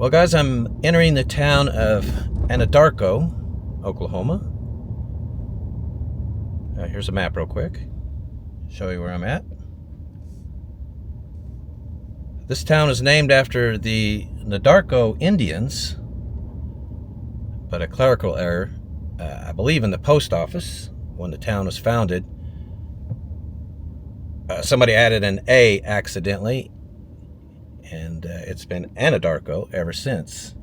Well, guys, I'm entering the town of Anadarko, Oklahoma. Here's a map real quick. Show you where I'm at. This town is named after the Anadarko Indians, but a clerical error. I believe in the post office, when the town was founded, somebody added an A accidentally, and it's been Anadarko ever since.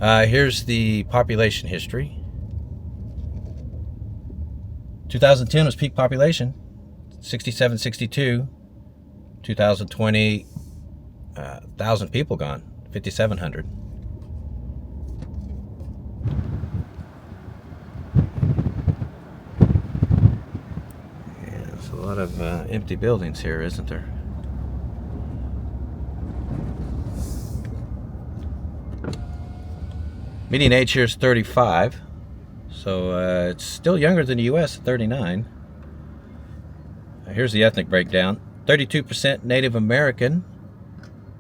Here's the population history. 2010 was peak population, 6762. 2020, 1,000 people gone, 5,700. Yeah, there's a lot of empty buildings here, isn't there? Median age here is 35. So it's still younger than the U.S. at 39. Here's the ethnic breakdown. 32% Native American,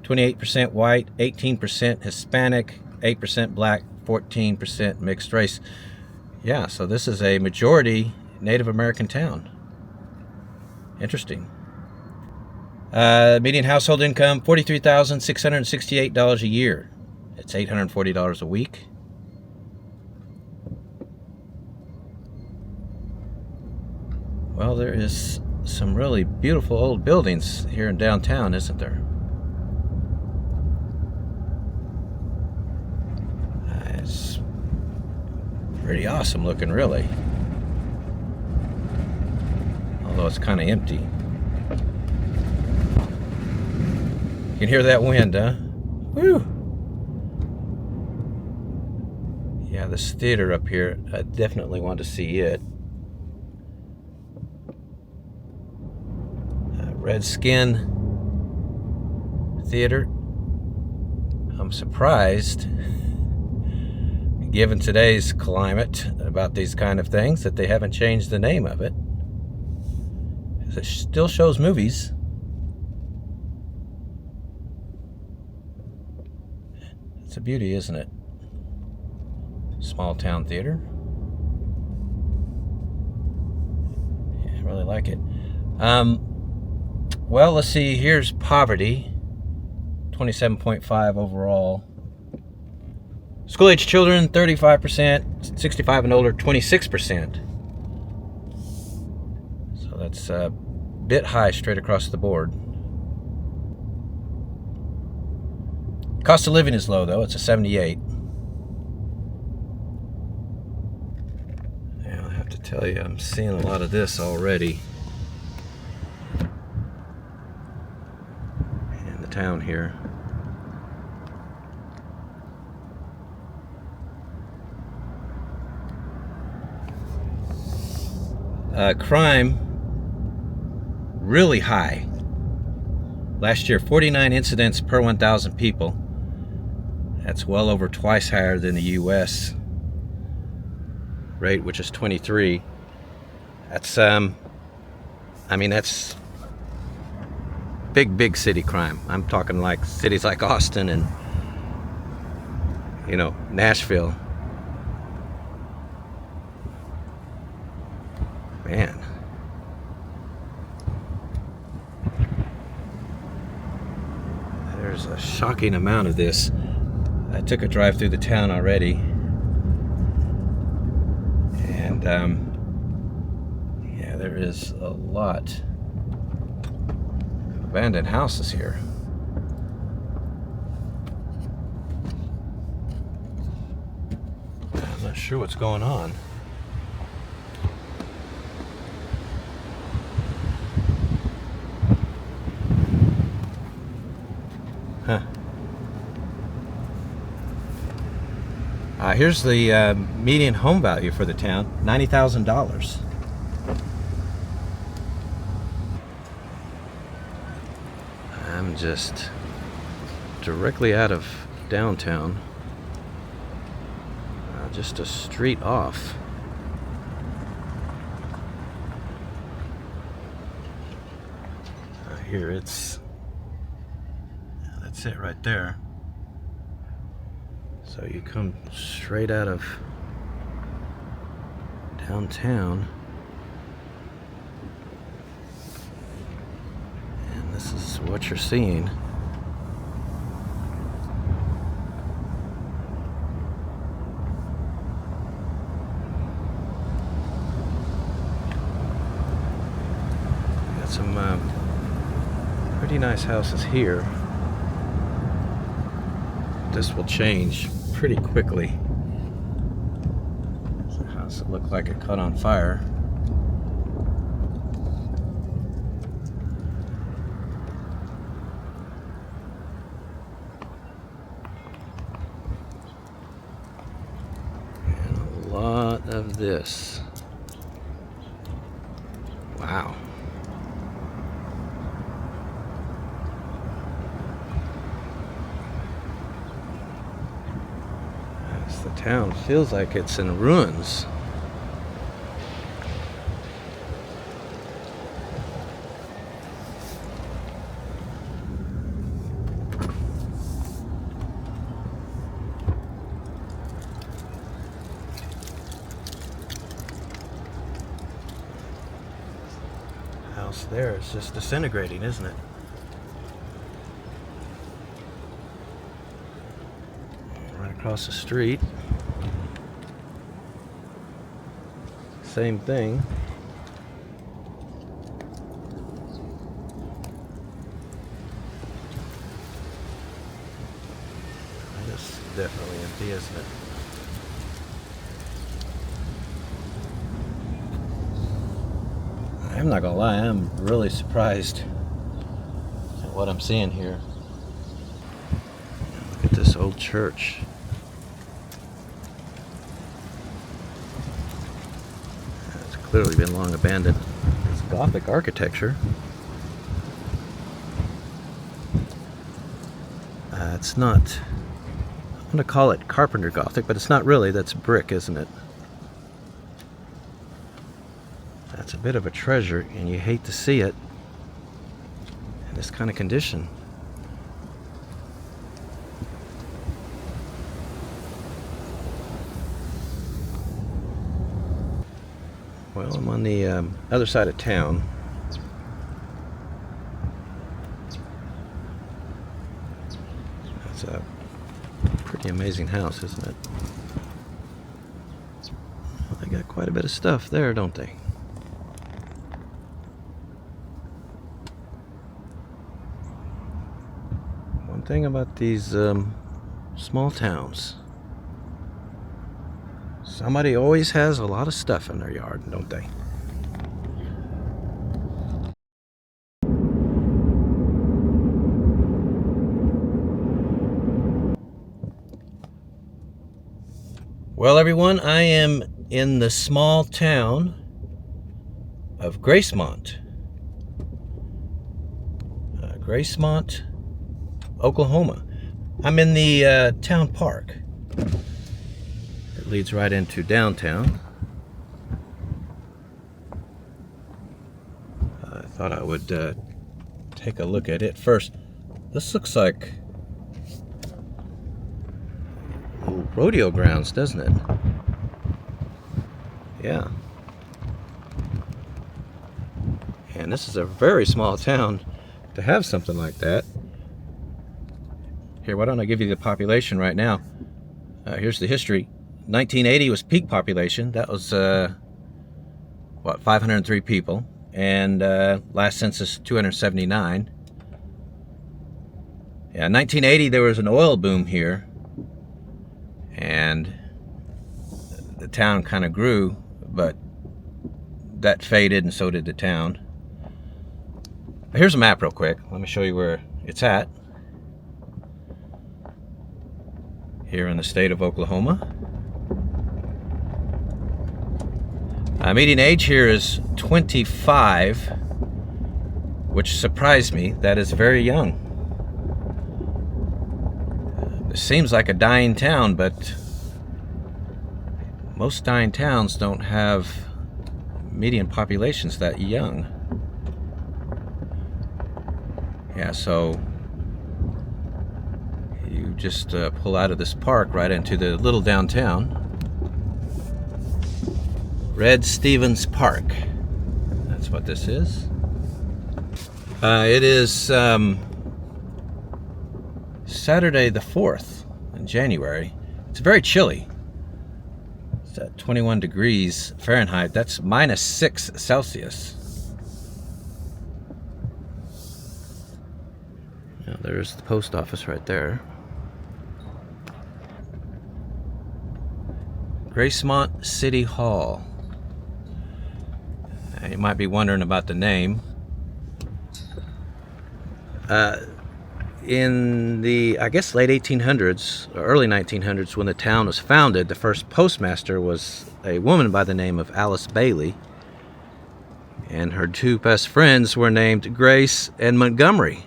28% white, 18% Hispanic, 8% black, 14% mixed race. Yeah, so this is a majority Native American town. Interesting. Median household income, $43,668 a year. It's $840 a week. Well, there is some really beautiful old buildings here in downtown, isn't there? It's pretty awesome looking, really. Although it's kind of empty. You can hear that wind, huh? Woo! Yeah, this theater up here, I definitely want to see it. Redskin Theater. I'm surprised, given today's climate, about these kind of things, that they haven't changed the name of it. It still shows movies. It's a beauty, isn't it? Small town theater. Yeah, I really like it. Well, let's see. Here's poverty. 27.5 overall. School-age children, 35%. 65 and older, 26%. So that's a bit high straight across the board. Cost of living is low, though. It's a 78. Yeah, I have to tell you, I'm seeing a lot of this already. Town here. Crime really high. Last year, 49 incidents per 1,000 people. That's well over twice higher than the U.S. rate, which is 23. That's that's big city crime. I'm talking like cities like Austin and, Nashville. Man. There's a shocking amount of this. I took a drive through the town already. And, yeah, there is a lot abandoned houses here. I'm not sure what's going on. Huh. Here's the median home value for the town, $90,000. I'm just directly out of downtown, just a street off. Here it's That's it right there. So you come straight out of downtown, and this is what you're seeing. Got some pretty nice houses here. This will change pretty quickly. There's a house that looked like it caught on fire. And a lot of this. Wow. The town feels like it's in ruins. House there is just disintegrating, isn't it? Right across the street. Same thing. This is definitely empty, isn't it? I'm not gonna lie, I'm really surprised at what I'm seeing here. Look at this old church. It's clearly been long abandoned. It's Gothic architecture. It's not, I'm gonna call it Carpenter Gothic, but it's not really. That's brick, isn't it? That's a bit of a treasure, and you hate to see it in this kind of condition. Well, I'm on the other side of town. That's a pretty amazing house, isn't it? Well, they got quite a bit of stuff there, don't they? One thing about these small towns, somebody always has a lot of stuff in their yard, don't they? Well, everyone, I am in the small town of Gracemont. Gracemont, Oklahoma. I'm in the town park. It leads right into downtown. I thought I would take a look at it first. This looks like rodeo grounds, doesn't it? Yeah. And this is a very small town to have something like that. Here, why don't I give you the population right now? Here's the history. 1980 was peak population. That was, 503 people. And last census, 279. Yeah, 1980, there was an oil boom here. And the town kind of grew, but that faded, and so did the town. Here's a map real quick. Let me show you where it's at. Here in the state of Oklahoma. Median age here is 25, which surprised me. That is very young. It seems like a dying town, but most dying towns don't have median populations that young. Yeah, so You just pull out of this park right into the little downtown. Red Stevens Park. That's what this is. It is Saturday the 4th in January. It's very chilly. It's at 21 degrees Fahrenheit. That's -6 Celsius. Now there's the post office right there. Gracemont City Hall. You might be wondering about the name. In the, I guess, late 1800s or early 1900s, when the town was founded, the first postmaster was a woman by the name of Alice Bailey, and her two best friends were named Grace and Montgomery.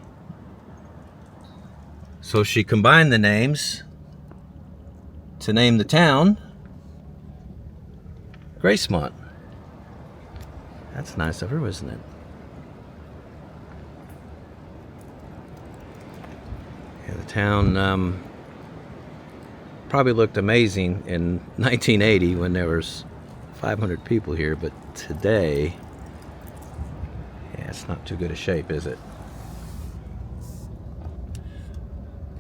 So she combined the names to name the town Gracemont. That's nice of her, isn't it? Yeah, the town probably looked amazing in 1980 when there was 500 people here, but today, yeah, it's not too good a shape, is it?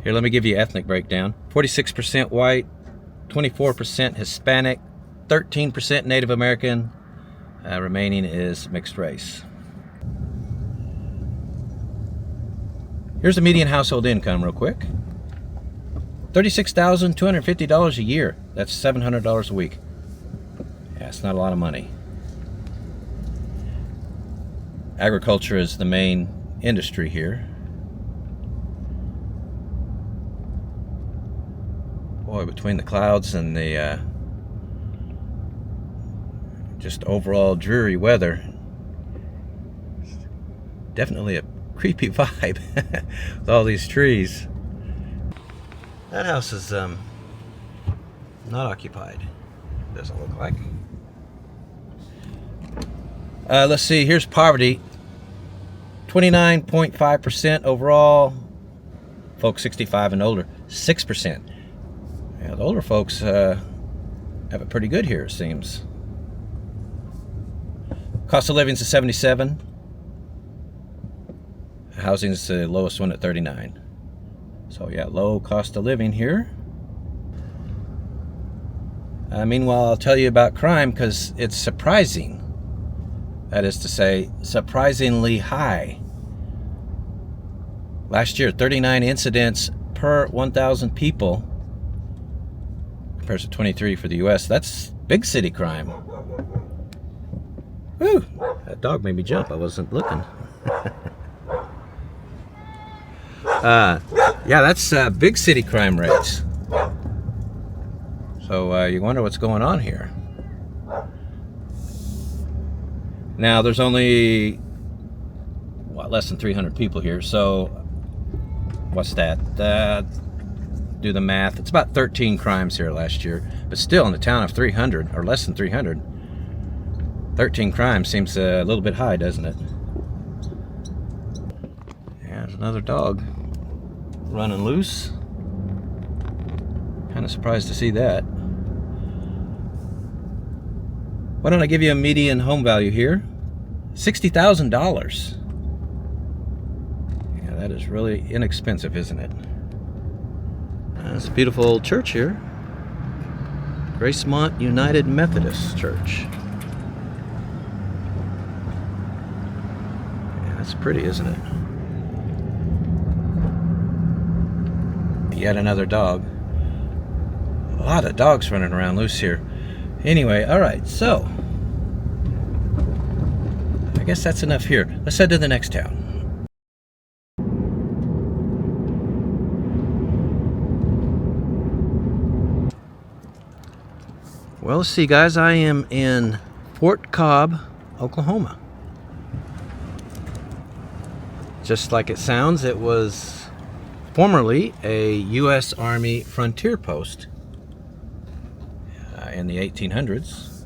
Here, let me give you an ethnic breakdown. 46% white, 24% Hispanic, 13% Native American, remaining is mixed race. Here's the median household income real quick. $36,250 a year. That's $700 a week. Yeah, it's not a lot of money. Agriculture is the main industry here. Boy, between the clouds and the just overall dreary weather, definitely a creepy vibe with all these trees. That house is not occupied, doesn't look like. Let's see, here's poverty. 29.5% overall. Folks 65 and older, 6%. Yeah, the older folks have it pretty good here, it seems. Cost of living is 77. Housing is the lowest one at 39. So yeah, low cost of living here. Meanwhile, I'll tell you about crime because it's surprising. That is to say, surprisingly high. Last year, 39 incidents per 1,000 people. Compared to 23 for the US. That's big city crime. Woo! That dog made me jump. I wasn't looking. Yeah, that's big city crime rates. So you wonder what's going on here. Now, there's only less than 300 people here. So what's that? Do the math. It's about 13 crimes here last year, but still in a town of 300 or less than 300. 13 crimes seems a little bit high, doesn't it? Yeah, there's another dog running loose. Kind of surprised to see that. Why don't I give you a median home value here? $60,000. Yeah, that is really inexpensive, isn't it? That's a beautiful old church here. Gracemont United Methodist Church. Yeah, that's pretty, isn't it? Yet another dog. A lot of dogs running around loose here. Anyway, alright, so I guess that's enough here. Let's head to the next town. Well, let's see, guys. I am in Fort Cobb, Oklahoma. Just like it sounds, it was formerly a U.S. Army frontier post in the 1800s.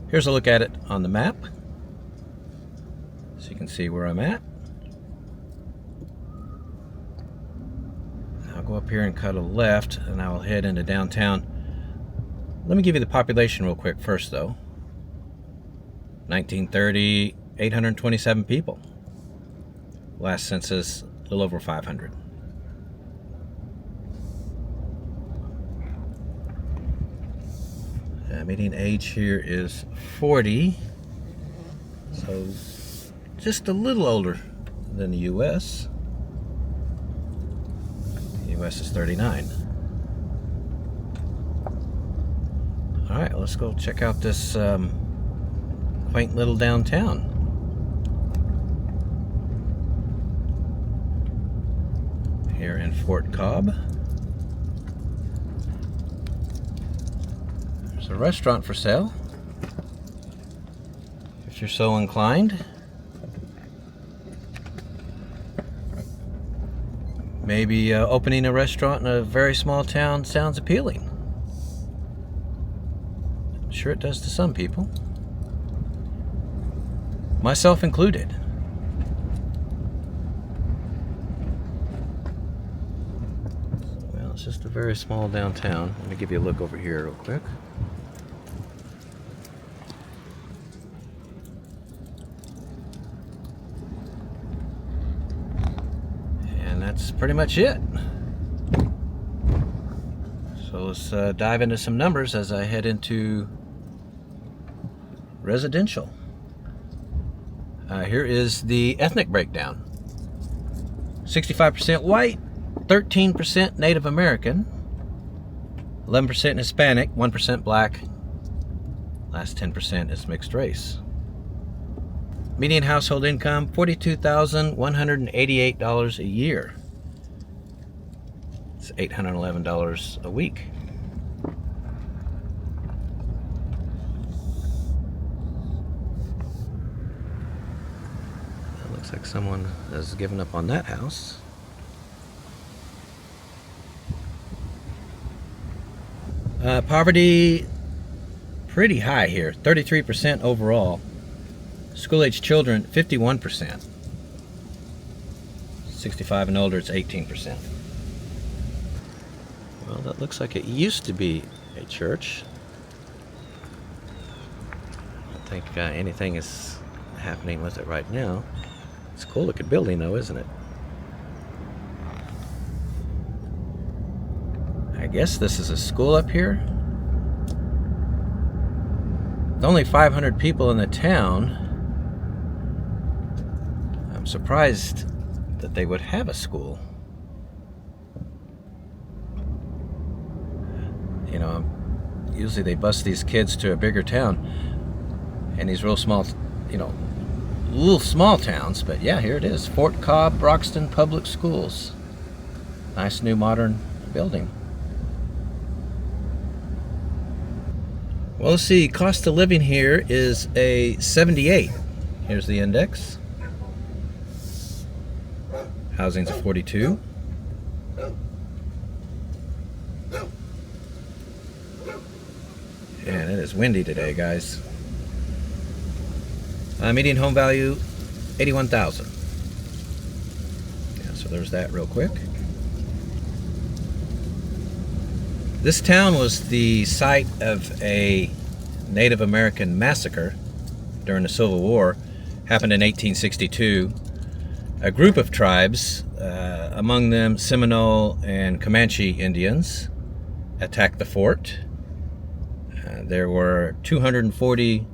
Here's a look at it on the map, so you can see where I'm at. I'll go up here and cut a left, and I'll head into downtown. Let me give you the population real quick first, though. 1930, 827 people. Last census, a little over 500. Median age here is 40, so just a little older than the U.S. The U.S. is 39. All right, let's go check out this quaint little downtown. Here in Fort Cobb. There's a restaurant for sale, if you're so inclined. Maybe opening a restaurant in a very small town sounds appealing. I'm sure it does to some people, myself included. Well, it's just a very small downtown. Let me give you a look over here real quick. That's pretty much it. So let's dive into some numbers as I head into residential. Here is the ethnic breakdown. 65% white, 13% Native American, 11% Hispanic, 1% black, last 10% is mixed race. Median household income, $42,188 a year. It's $811 a week. It looks like someone has given up on that house. Poverty, pretty high here, 33% overall. School-age children, 51%. 65 and older, it's 18%. Well, that looks like it used to be a church. I don't think anything is happening with it right now. It's a cool looking building though, isn't it? I guess this is a school up here. With only 500 people in the town, I'm surprised that they would have a school. You know, usually they bus these kids to a bigger town and these real small, you know, little small towns. But yeah, here it is, Fort Cobb Broxton Public Schools. Nice new modern building. Well, let's see, cost of living here is a 78. Here's the index. Housing's a 42. Man, it is windy today, guys. Median home value, $81,000. Yeah, so there's that real quick. This town was the site of a Native American massacre during the Civil War. Happened in 1862. A group of tribes, among them Seminole and Comanche Indians, attacked the fort. There were 240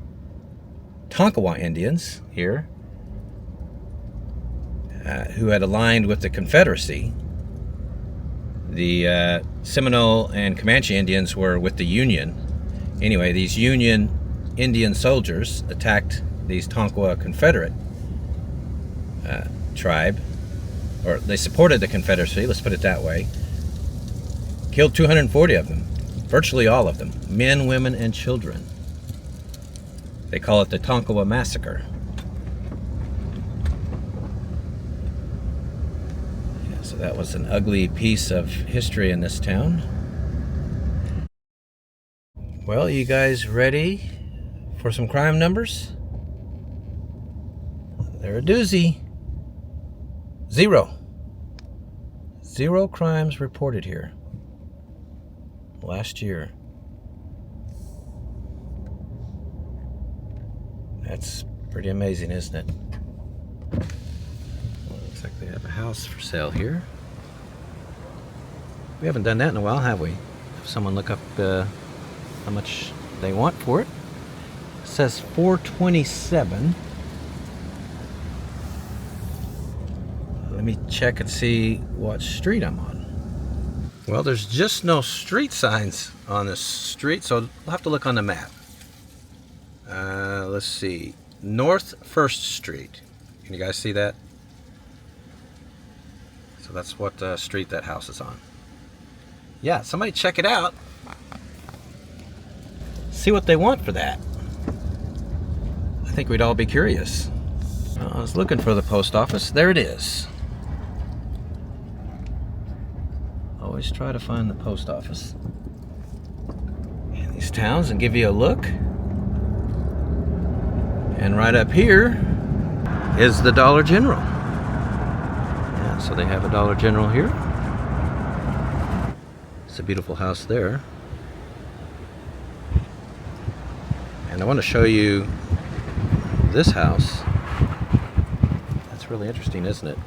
Tonkawa Indians here who had aligned with the Confederacy. The Seminole and Comanche Indians were with the Union. Anyway, these Union Indian soldiers attacked these Tonkawa Confederate tribe, or they supported the Confederacy, let's put it that way. Killed 240 of them. Virtually all of them, men, women, and children. They call it the Tonkawa Massacre. Yeah, so that was an ugly piece of history in this town. Well, you guys ready for some crime numbers? They're a doozy. Zero 0 crimes reported here last year. That's pretty amazing, isn't it? Well, looks like they have a house for sale here. We haven't done that in a while, have we? If someone look up how much they want for it. It says $427. Let me check and see what street I'm on. Well, there's just no street signs on this street, so we'll have to look on the map. Let's see. North 1st Street. Can you guys see that? So that's what street that house is on. Yeah, somebody check it out. See what they want for that. I think we'd all be curious. Well, I was looking for the post office. There it is. Always try to find the post office in these towns and give you a look. And right up here is the Dollar General. Yeah, so they have a Dollar General here. It's a beautiful house there. And I want to show you this house. That's really interesting, isn't it?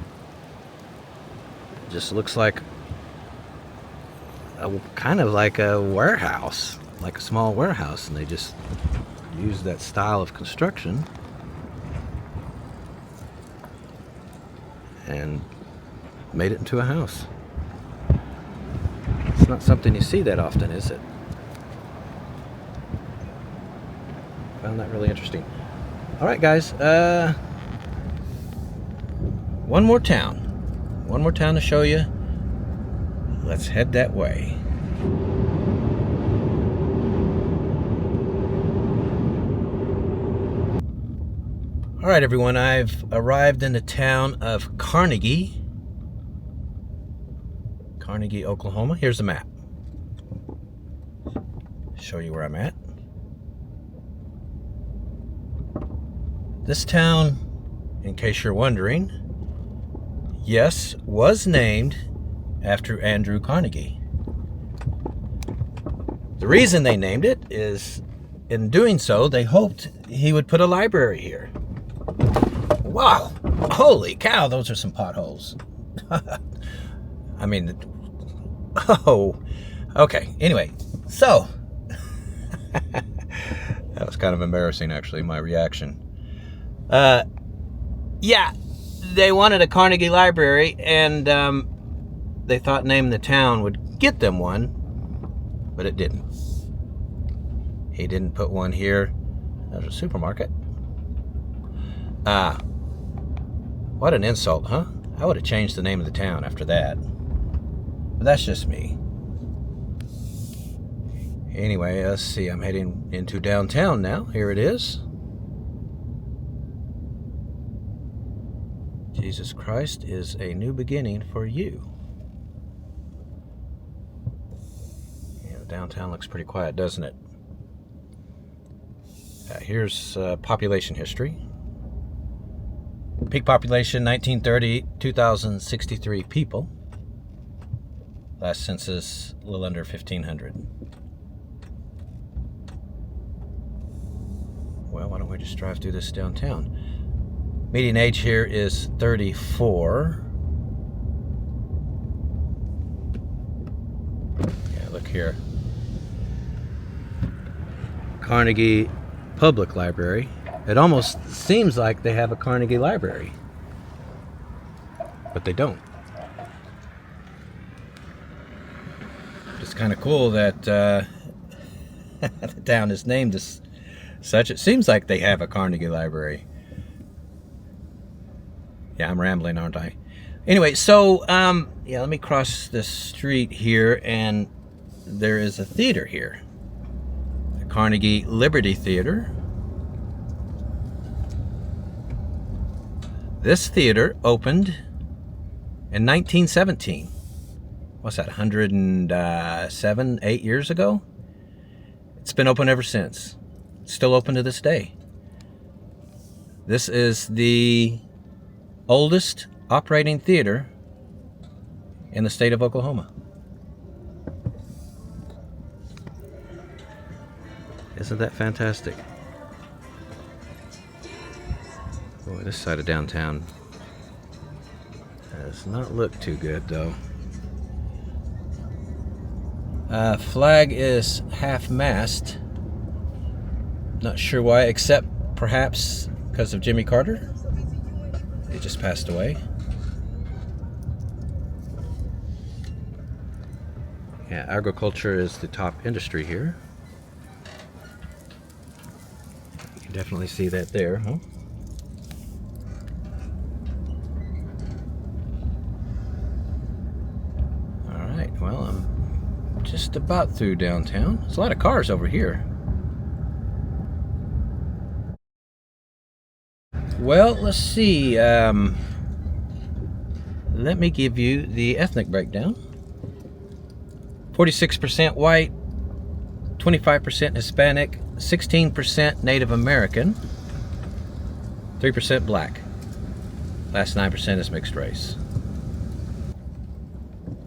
It just looks like kind of like a warehouse, like a small warehouse, and they just use that style of construction and made it into a house. It's not something you see that often, is it? Found that really interesting. All right, guys, one more town to show you. Let's head that way. All right, everyone, I've arrived in the town of Carnegie, Oklahoma. Here's the map. Show you where I'm at. This town, in case you're wondering, yes, was named after Andrew Carnegie. The reason they named it is, in doing so, they hoped he would put a library here. Wow, holy cow, those are some potholes. I mean, oh, okay, anyway, so, that was kind of embarrassing, actually, my reaction. Yeah, they wanted a Carnegie library, and they thought naming the town would get them one, but it didn't. He didn't put one here. There's a supermarket. What an insult, huh? I would have changed the name of the town after that. But that's just me. Anyway, let's see. I'm heading into downtown now. Here it is. Jesus Christ is a new beginning for you. Yeah, downtown looks pretty quiet, doesn't it? Here's population history. Peak population 1930, 2,063 people. Last census, a little under 1,500. Well, why don't we just drive through this downtown? Median age here is 34. Yeah, look here. Carnegie Public Library. It almost seems like they have a Carnegie library, but they don't. It's kind of cool that the town is named as such. It seems like they have a Carnegie library. Yeah, I'm rambling, aren't I? Anyway, so yeah, let me cross this street here, and there is a theater here, the Carnegie Liberty Theater. This theater opened in 1917. What's that, 107, 8 years ago? It's been open ever since. It's still open to this day. This is the oldest operating theater in the state of Oklahoma. Isn't that fantastic? Boy, this side of downtown does not look too good, though. Flag is half-mast. Not sure why, except perhaps because of Jimmy Carter. He just passed away. Yeah, agriculture is the top industry here. You can definitely see that there, huh? Alright, well, I'm just about through downtown. There's a lot of cars over here. Well, let's see. Let me give you the ethnic breakdown. 46% white, 25% Hispanic, 16% Native American, 3% black. Last 9% is mixed race.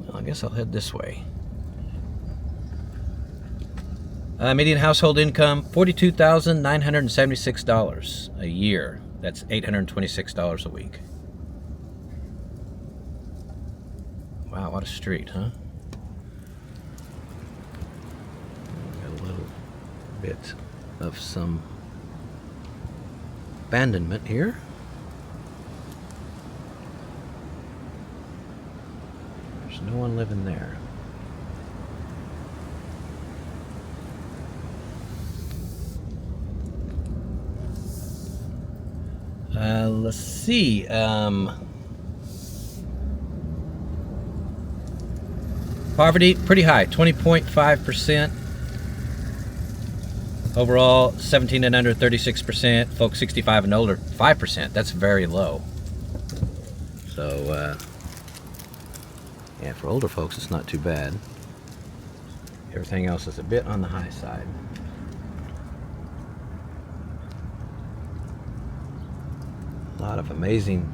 Well, I guess I'll head this way. Median household income, $42,976 a year. That's $826 a week. Wow, what a street, huh? Got a little bit of some abandonment here. There's no one living there. Let's see. Poverty, pretty high, 20.5%. Overall, 17 and under, 36%. Folks 65 and older, 5%. That's very low. So, yeah, for older folks, it's not too bad. Everything else is a bit on the high side. A lot of amazing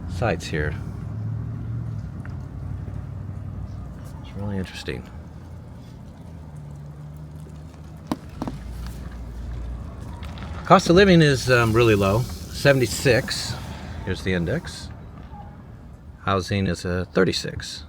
sights here. It's really interesting. Cost of living is really low, 76. Here's the index. Housing is 36.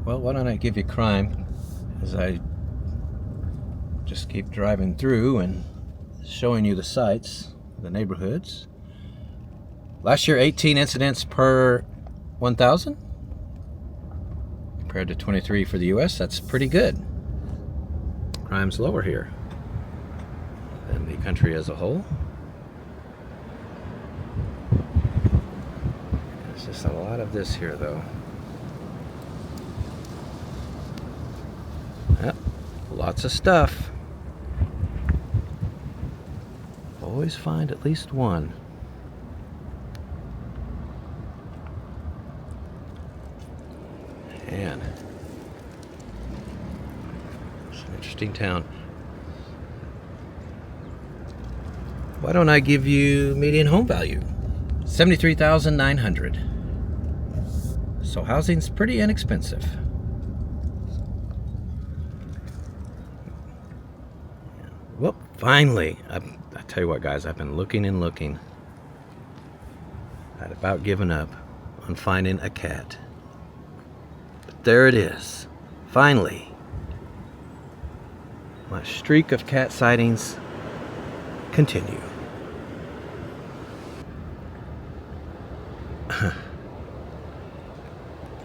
Well, why don't I give you crime as I just keep driving through and showing you the sights, the neighborhoods. Last year, 18 incidents per 1,000 compared to 23 for the US. That's pretty good. Crime's lower here than the country as a whole. There's just a lot of this here, though. Yep, lots of stuff. Always find at least one. Man, it's an interesting town. Why don't I give you median home value? $73,900. So housing's pretty inexpensive. Well, finally, I tell you what, guys, I've been looking and looking. I'd about given up on finding a cat. But there it is, finally. My streak of cat sightings continue.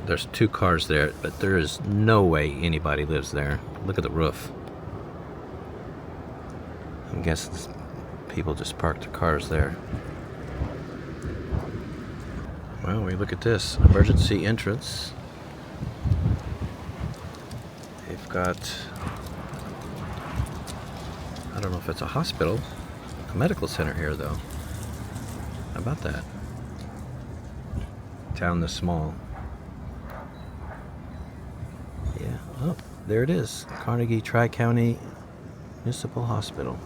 There's 2 cars there, but there is no way anybody lives there. Look at the roof. I guess people just parked their cars there. Well, we look at this emergency entrance. They've got, I don't know if it's a hospital, a medical center here though. How about that? Town this small. Oh, there it is. Carnegie Tri-County Municipal Hospital.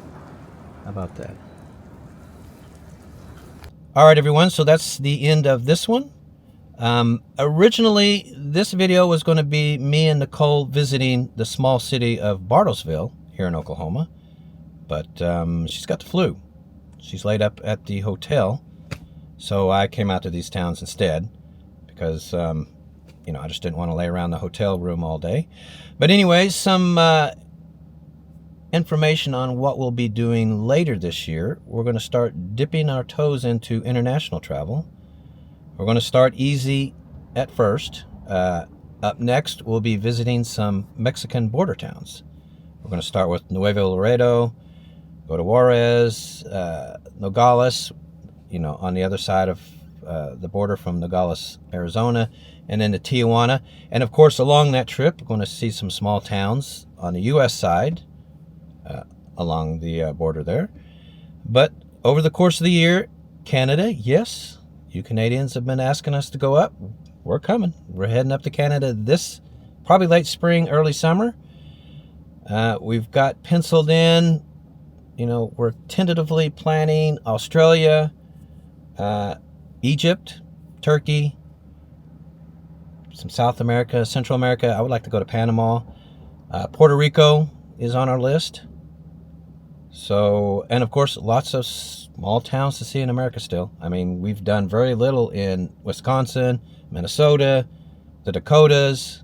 How about that? All right, everyone. So that's the end of this one. Originally, this video was going to be me and Nicole visiting the small city of Bartlesville here in Oklahoma. But she's got the flu. She's laid up at the hotel. So I came out to these towns instead because, you know, I just didn't want to lay around the hotel room all day. But anyway, some information on what we'll be doing later this year. We're going to start dipping our toes into international travel. We're going to start easy at first. Up next, we'll be visiting some Mexican border towns. We're going to start with Nuevo Laredo, go to Juarez, Nogales, you know, on the other side of the border from Nogales, Arizona, and then to Tijuana. And of course, along that trip, we're going to see some small towns on the U.S. side along the border there. But over the course of the year, Canada, yes, you Canadians have been asking us to go up. We're coming. We're heading up to Canada this probably late spring, early summer. We've got penciled in, you know, we're tentatively planning Australia, Egypt, Turkey, some South America, Central America. I would like to go to Panama. Puerto Rico is on our list. So, and of course, lots of small towns to see in America still. I mean, we've done very little in Wisconsin, Minnesota, the Dakotas,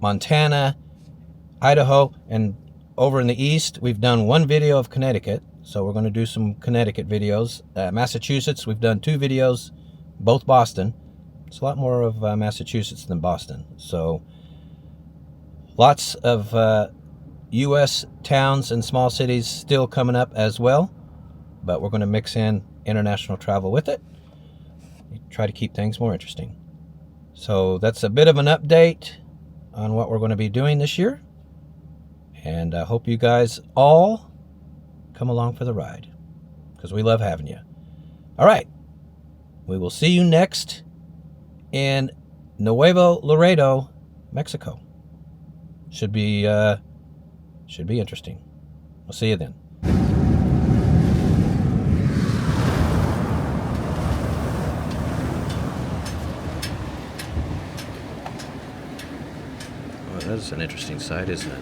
Montana, Idaho, and over in the east, we've done one video of Connecticut. So we're going to do some Connecticut videos. Massachusetts, we've done 2 videos, both Boston. It's a lot more of Massachusetts than Boston. So lots of U.S. towns and small cities still coming up as well. But we're going to mix in international travel with it. Try to keep things more interesting. So that's a bit of an update on what we're going to be doing this year. And I hope you guys all come along for the ride, because we love having you. All right. We will see you next in Nuevo Laredo, Mexico. Should be interesting. We'll see you then. Oh, that is an interesting sight, isn't it?